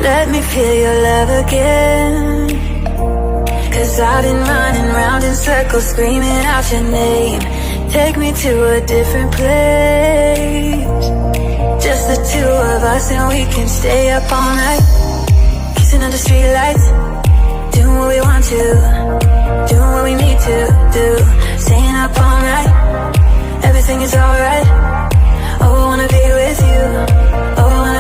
Let me feel your love again. 'Cause I've been running round in circles, screaming out your name. Take me to a different place, just the two of us, and we can stay up all night, kissing under streetlights, doing what we want to, doing what we need to do, staying up all night, everything is alright. Oh, I wanna be with you, oh, I wanna